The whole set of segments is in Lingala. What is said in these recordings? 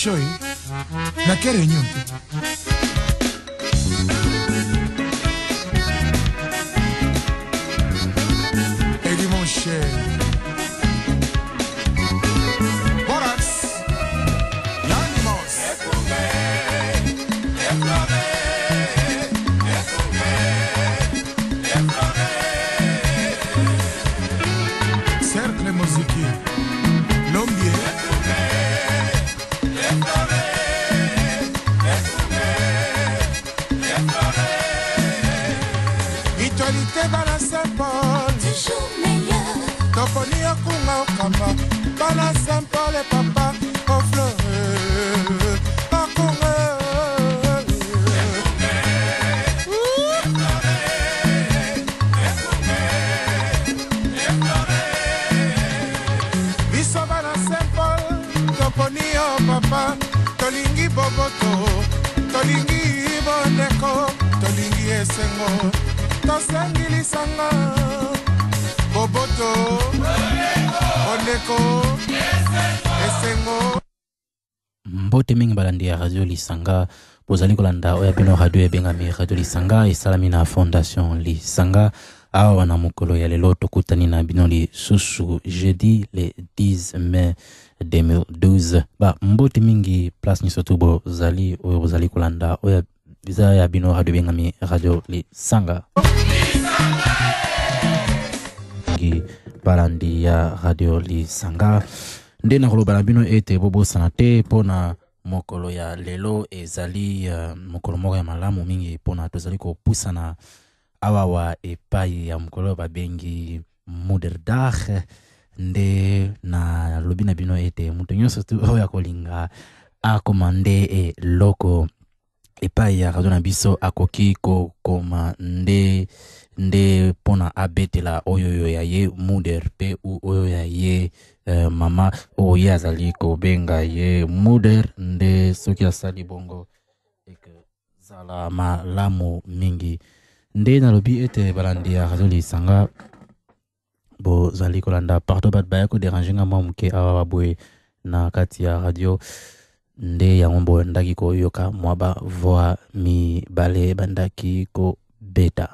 show na quelle réunion et dit mon cher Borax l'animos cercle musique l'ombier Itualité bala Saint-Paul toujours meilleur. Toponi okunga okamba bala Saint-Paul et papa au fleur okunga biso bala Saint-Paul toponi o papa tolingi boboto tolingi boneko tolingi esengo tosengilisanga boboto boneko esengo mbote mingi balandi ya radio Lisanga bozali kolanda oya bino radio ebengami radio Lisanga esalami na fondation Lisanga awa wana mokolo ya lelo tokutani na bino lisusu jeudi le 10 mai 2012 ba mbote mingi place nisoto bozali oyo bozali kolanda oya biza ya bino radio bengami radio Lisanga balandi ya radio Lisanga nde na koloba na bino ete bobosana te pona mokolo ya lelo ezali mokolo moko ya malamu mingi pona tozali kopusana awawa epai ya mokolo babengi Moederdag nde na lobi na bino ete mutu nyonso tu oyo akolinga akomande eloko epai ya radio na biso akoki kokoma nde pona abetela oyo ya ye Moeder pe oyo ya ye mama oyo azali kobenga ye Moeder nde soki asali bongo eke zala malamu mingi nde nalobi ete balandi ya radio Lisanga bozali kolanda partout bat baya ko déranger nga mwa muke awa babwe na kati ya radio nde yango mbo ndaki ko yoka mwa ba voix mi bale bandaki ko beta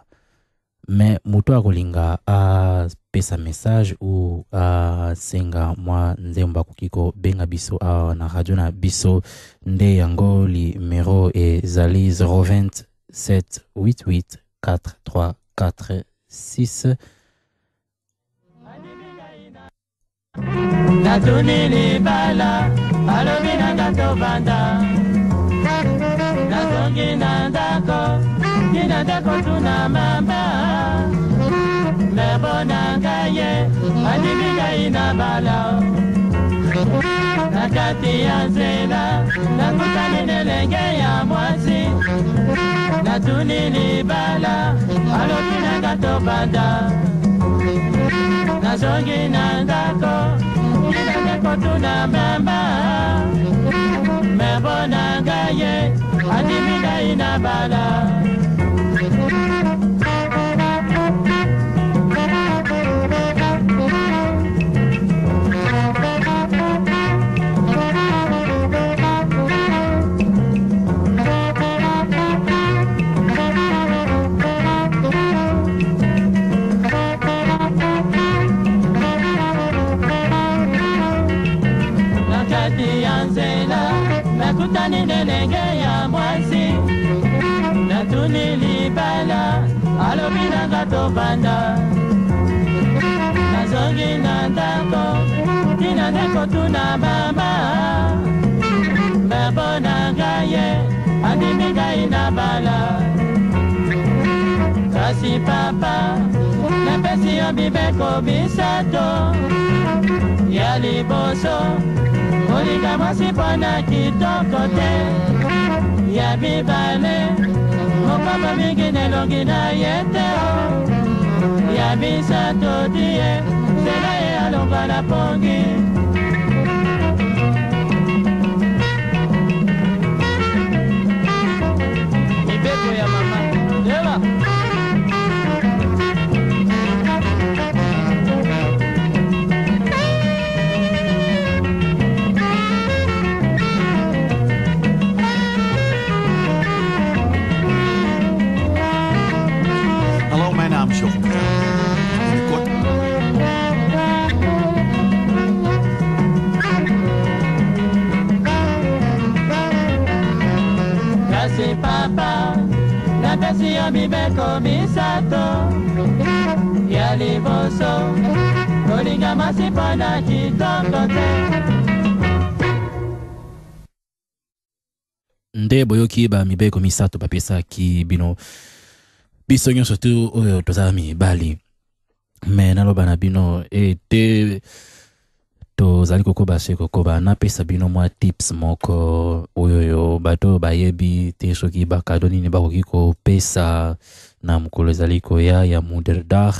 mais mutu akolinga a pesa message ou a senga mwa nzemba kukiko benga biso a na radio na biso nde yango numéro ezali 027 88 4346 Natunili bala alobi na gato banda Nazongi na ndako Nina ndako tuna mamba Mebo na ngaye Adimi gai na bala Nakati ya nzela Nakutani nelenge ya mwasi Natunili bala alobi na gato banda Nazongi na ndako Nina ndako tuna mamba Mebo na ngaye Adimi gai na bala Nakutani nelenge ya mwasi Natunili bala alobi na gato banda Nazongi na ndako Tina ndeko tuna mama Mebo na ngaye Andimi gai na bala Kasi papa Napesi yo bibeko bisato Ya liboso Olinga mwasi pona kitoko te Ya bibale Mokamba mingi nelongi na yete Ya bisato die Sela ye alonga na pongi Mibeko ya mama Dela mibeko misato ya liboso kolinga masi mpona kitoko te. Nde boyoki ba mibeko misato bapesaki bino biso nyonso tu oyo tozala mibali me naloba na bino ete tozali kokoba se kokoba napesa bino mwa tips moko oyo bato bayebi te soki bakado nini bakoki kopesa na mokolo ezali koya ya Moederdag.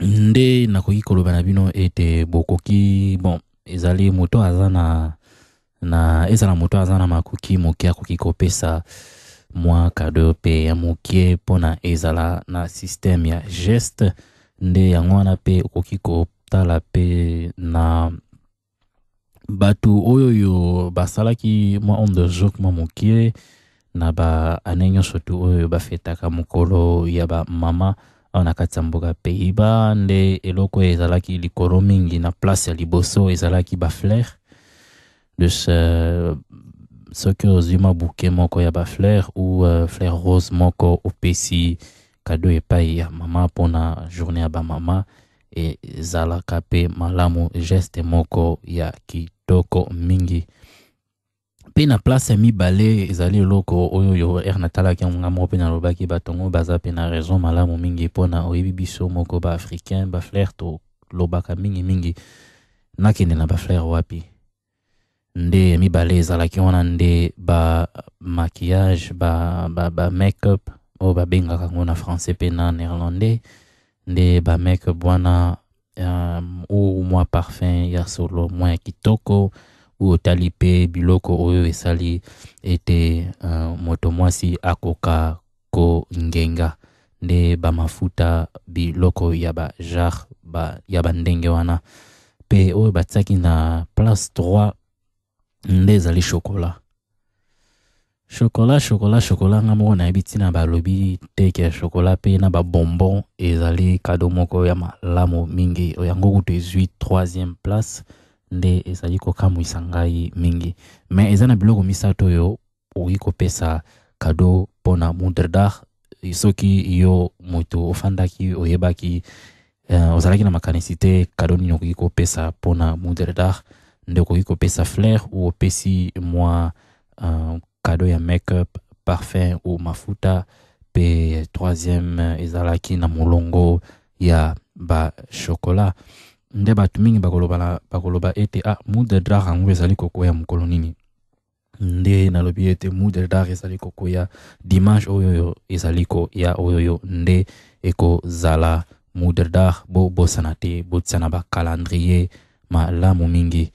Nde nakoki koloba na bino ete bokoki bon ezali moto aza ezala moto aza na makoki moke akoki kopesa mwa kado pe ya mokie pona ezala na systeme ya geste. Nde yango wana pe okoki kotala pe na batu oyo basalaki mwa on de joke mwa mokie na ba ane nyonso tu oyo bafetaka mokolo ya ba mama awa na kati ya mboka Pays-Bas. Nde eloko ezalaki likolo mingi na place ya liboso ezalaki ba fleur. Dus soki ozwi mwa bouquet moko ya ba fleur ou fleur rose moko opesi kado epai ya mama pona journée ya ba mama ezalaka pe malamu geste moko ya kitoko mingi. Pe na place ya mibale ezali eloko oyo natalaki nga moko pe nalobaki batongo baza pe na raison malamu mingi pona oyebi biso moko ba africain ba fleur to lobaka mingi nakende na ba fleur wapi. Nde mibale ezalaki wana nde ba maquillage ba make-up o ba bengaka ngo na français pe na néerlandais. Nde ba make-up wana ou mwa parfum ya solo mwa kitoko ou otali pe biloko oyo esali ete moto mwasi akoka ko ngenga. Nde ba mafuta biloko ya ba jar ya ba ndenge wana pe oyo batsaki na place 3 nde ezali chocolat nga moko nayebi ntina balobi teke ya chocolat pe na ba bonbon ezali kado moko ya malamu mingi yango kutu ezwi 3e place. Nde ezali kokamwisa ngai mingi me eza na biloko misato oyo okoki kopesa kado pona Moederdag. Soki yo moto ofandaki oyebaki ozalaki na makanisite kado nini okoki kopesa pona Moederdag. Nde okoki kopesa fleur ou opesi mwa kado ya make-up, parfum ou mafuta pe 3e ezalaki na molongo ya ba chocolat. Nde batu mingi bakoloba ete Moederdag yango ezali kokoya mokolo nini. Nde nalobi ete Moederdag ezali kokoya dimanche oyo ezali koya oyo nde ekozala Moederdag. Bosana te botsana ba calendrier malamu mingi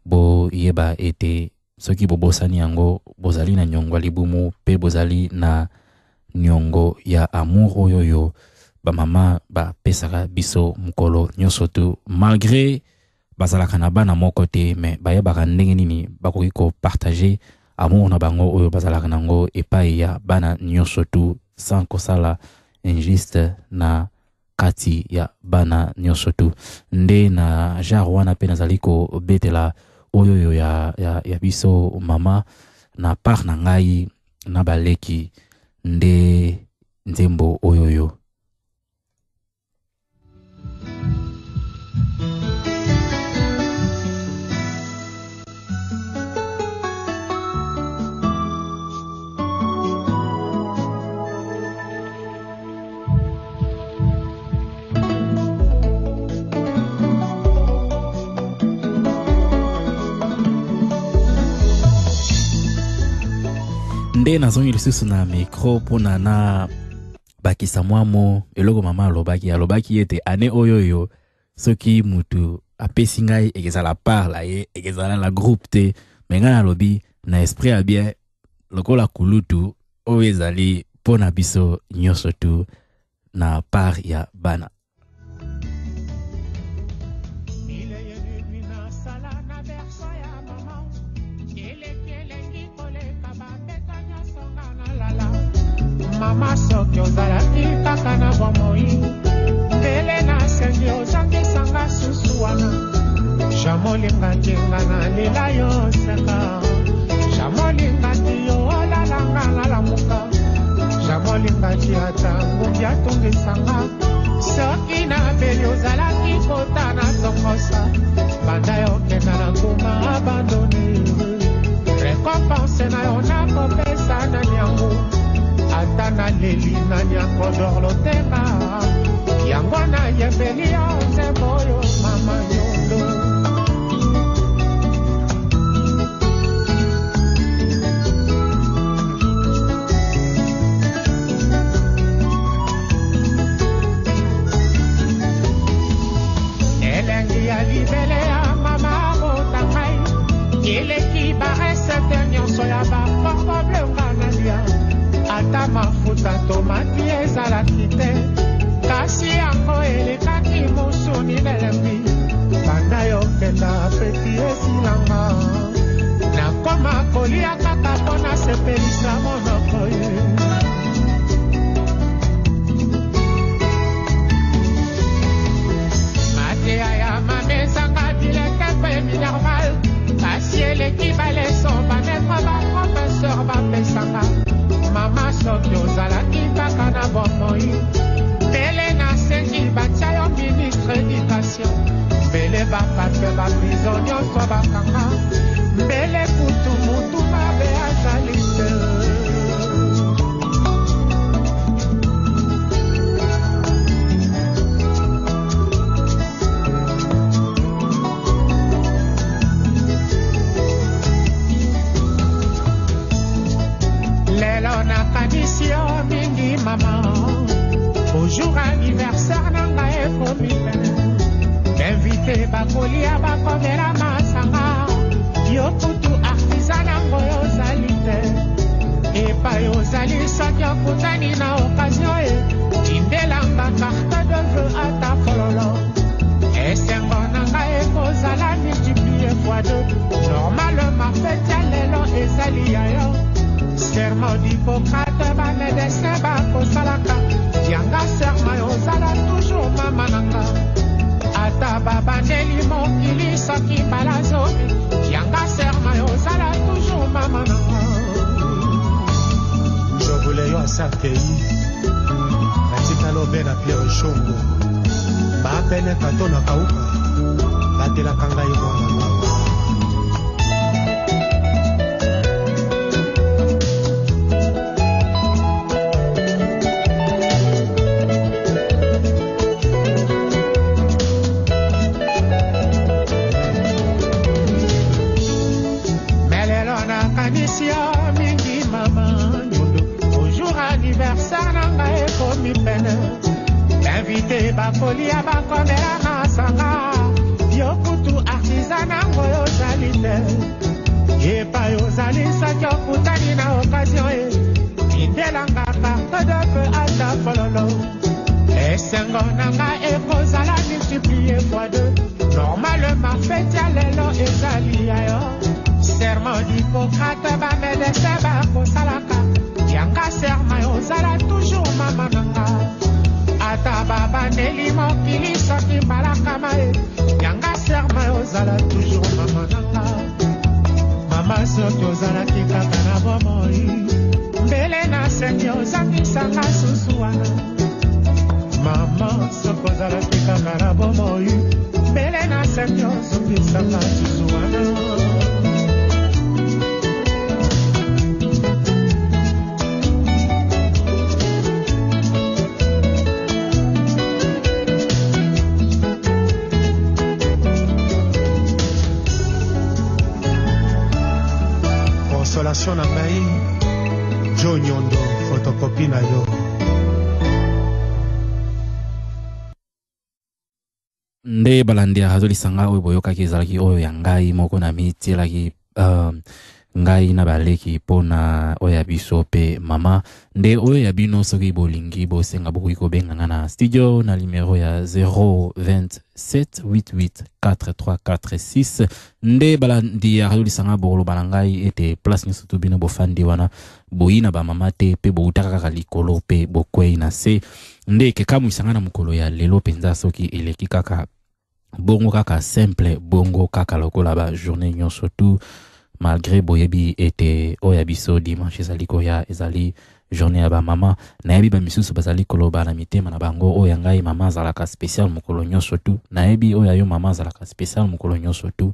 bo yeba ete soki bobosani yango bozali na nyongo libumu pe bozali na nyongo ya amour oyo ba mama ba pesaka biso mukolo nyonso tu malgré bazalaka na bana moko te me bayebaka ndenge nini bakoki ko partager amour na bango oyo bazalaka nango epai ya bana nyonso tu sans kosala injuste na kati ya bana nyonso tu. Nde na jar wana pe nazali ko betela oyo ya biso mama na part na ngai na baleki nde nzembo oyo. Nde nazongi lisusu na micro pona na bakisa mwamo eloko mama alobaki ete ane oyo soki mutu apesi ngai ekezala part la ye ekezala la groupe te menga nalobi na esprit a bien lokola kulutu oyo ezali pona biso nyonso tu na part ya bana. Mama soki ozalaki kaka na bomoi mbele na sengi ozangisanga susu wana jamolinga ntinga na lela yo seka jamolinga ti yo olalanga na lamuka molingaki ata ngungi atungisanga soki na beli ozalaki kota na tongosa banda yokenda na nguma abandone récompense na yo nakopesa nani yango ata naleli nani akodorlotenga yango nayembeli yo nzembo oyo mama yondo libele ya mama botangai eleki barese te nyonso ya baportable nganalia ata mafuta tomati ezalaki te kasi yango elekaki mosuni nelembi banda yokenda peti esilanga nakoma kolia kaka mpona sepelisa monoko ye normal kasi eleki baleso bametre baprofesseur bapesanga mama soki ozalaki kaka na bomoi mbele nasengi batia yo ministre éducation mbele bapatre baprizo nyonso bakanga mbele kutu mutu mabe azali te jour anniversaire nanga ekomi invité bakolia bakomela masanga yo kutu artisan nango yozali te epai ozali soki okutani na occasion e tindelanga carte de vœu ata fololo esengo nanga ekozala multiplie fois deux normalement fete ya lelo ezali ya yo serment d'Hippocrate bamédecin bakosalaka yanga serma yozala toujours mama nanga ata babandeli mokili soki balazomi yanga serma yozala toujours mama nanga jovule yo asakei natikala obe na Pierre Shongo bapene kato na kauka batelaka ngai mwana bakolia bakomela masanga yo kutu artisan nango yozali te epai ozali soki okutani na occasion e tindelanga carte de feu ata fololo esengo nanga ekozala multiplie fois deux normalement fete ya lelo ezali ya yo serment d'Hippocrate bamédecin bakosalaka yanga serma yozala toujours mama nanga ata babandeli mokili soki mbalakama e yanga serma ozala toujours mama nanga mama soki ozalaki kaka na bomoi mbele nasengi ozangisanga susu wana mama soki ozalaki kaka na bomoi mbele nasengi ozangisanga susu wana consolation na ngai Jo Nyondo photocopie na yo nde balandi azolisanga oyo boyokaki ezalaki oyo ya ngai moko na mitielaki ngai na baleki pona oyo ya biso pe mama nde oyo ya bino soki bolingi bosenga bokoki kobenga na studio na numero ya 027884346 nde balandi azolisanga boloba na ngai ete place nyonso to bino bofandi wana boyina ba mama te pe boutaka kaka likolo pe bokwei na se nde kekamuisanga na mokolo ya lelo penza soki eleki kaka bongo kaka simple bongo kaka lokola ba journée nyonso tout malgré boyebi ete oya biso dimanche ezali koya ezali journée ya ba mama nayebi ba misusu bazali koloba na mitema na bango oyo ngai mama zalaka spécial mokolo nyonso tu nayebi oyo yo mama zalaka spécial mokolo nyonso tu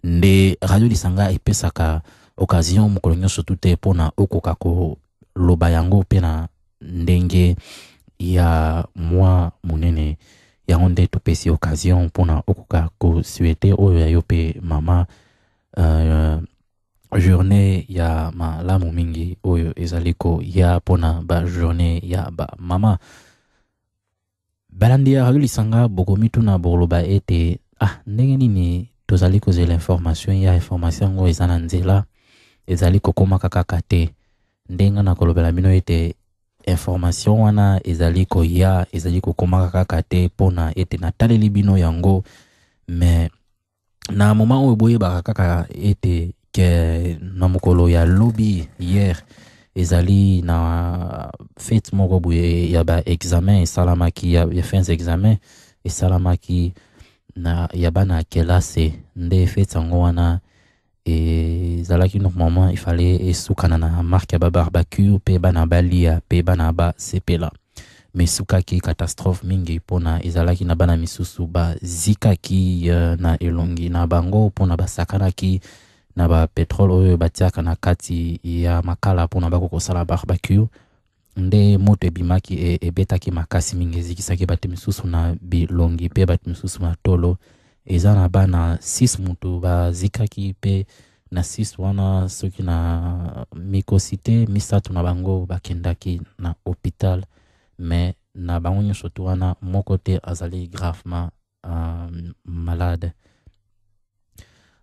nde radio lisanga epesaka occasion mokolo nyonso tu te pona okoka ko loba yango pe na ndenge ya mwa munene yango nde topesi occasion pona okoka ko souhaiter oyo yo pe mama journée ya malamu mingi oyo ezaliko ya pona ba journée ya ba mama balandi ya radio lisanga bokomitu na boloba ete ndenge nini tozali kozela information ya information ngo ezana nzela ezali kokoma kaka te ndenga na kolobela bino ete information wana ezali koya ezali kokoma kaka te pona ete nataleli bino yango mais na moment oyo boye kaka ete ke na mokolo ya lobby hier ezali na fête moko boye ya ba examen esalamaki ya fins examen esalamaki na yabana kelase nde fête yango wana ezalaki normalement il fallait esukana na marque ya ba barbecue pe bana balia pe bana ba sepela mais sukaki catastrophe mingi pona ezalaki na bana misusu ba zikaki na elongi na bango pona basakanaki na ba petrol oyo batiaka na kati ya makala pona bako kosala barbecue nde moto ebimaki ebetaki makasi mingi ezikisaki bato misusu na bilongi pe bato misusu na tolo eza na bana 6 mutu bazikaki pe na 6 wana soki na mikosite misatu na bango bakendaki na hôpital mais na bango nyonso tu wana moko te azali gravement malade.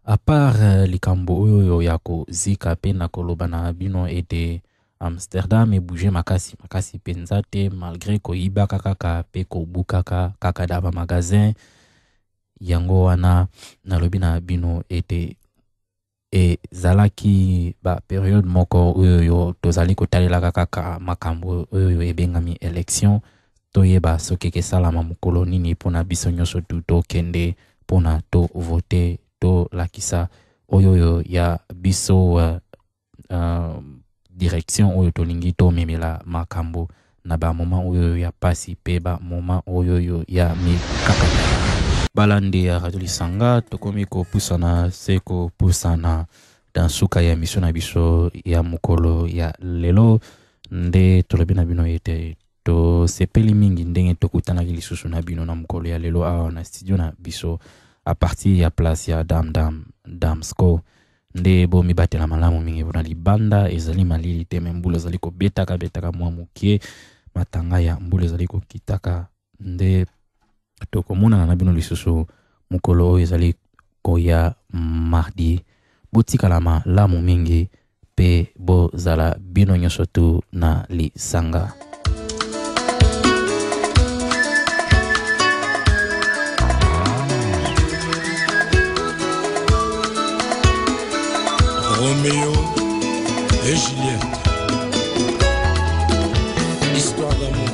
À part likambo oyo ya kozika pe na koloba na bino ete Amsterdam ebouge makasi penza te malgré koyiba kaka pe kobukaka kaka daba magasin yango wana nalobi na bino ete zalaki ba période moko oyo tozali kotalela kaka makambo oyo ebengami élection toyeba soki kesalama mokolo nini pona biso nyonso tu tokende pona to voter to lakisa oyo ya biso direction oyo tolingi to memela makambo na ba moment oyo ya pasi pe ba moment oyo ya mikaka balandi ya radio lisanga tokomi ko pusana seko pusana dans suka ya mission na biso ya mokolo ya lelo nde tolobi na bino ete to sepeli mingi ndenge tokutana lisusu na bino na mokolo ya lelo awa na studio na biso a partir ya place ya Damsko nde bo mibatela malamu mingi bona libanda ezali malili te mbula zali ko betaka mwa mukie matanga ya mbula zali ko kitaka nde tokomona na bino lisusu mokolo oyo ezali koya mardi botikala malamu mingi pe bo zala bino nyonso tu na lisanga. Roméo et Juliette, histoire d'amour.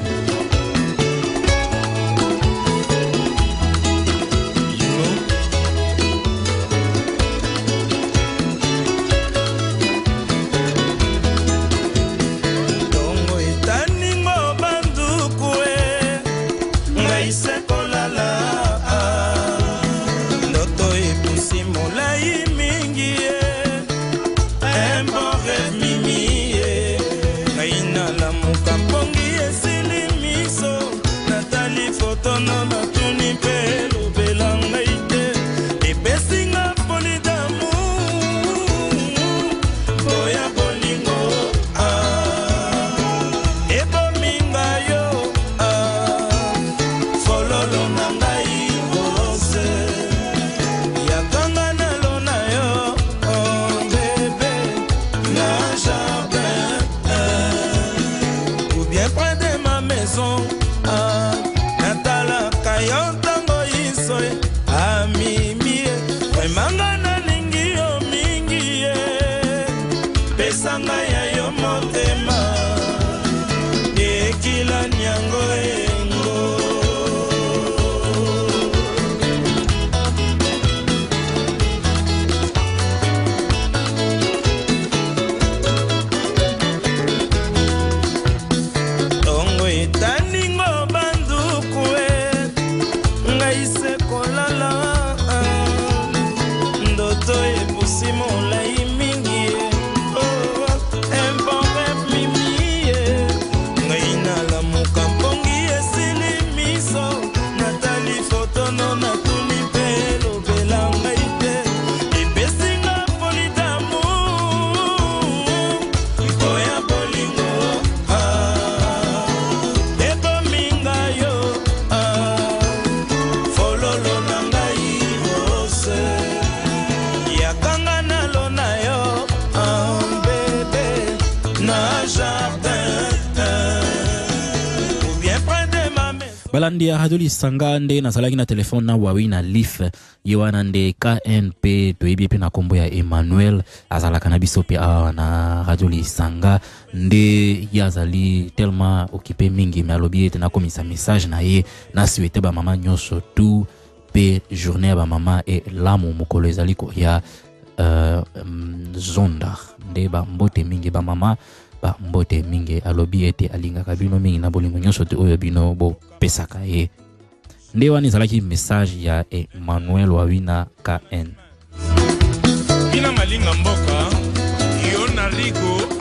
balandi ya Radio Lisanga nde nazalaki na telefone na wawi na Leaf ye wana nde KNP toyebi pe na kombo ya Emmanuel azalaka na biso pe awa na Radio Lisanga nde yazali tellement occupé mingi me alobi ete nakomisa message na ye na souhaiter ba mama nyonso tout pe journée ba mama e lamu mokolo ezali ko ya zonda nde ba mbote mingi ba mama ba mbote mingi alobi ete alinga kabino mingi na bolingo nyonso te oyo bino bo pesaka ye nde wani zalaki message ya Emmanuel Wawina KN Bina malinga mboka yo na rigo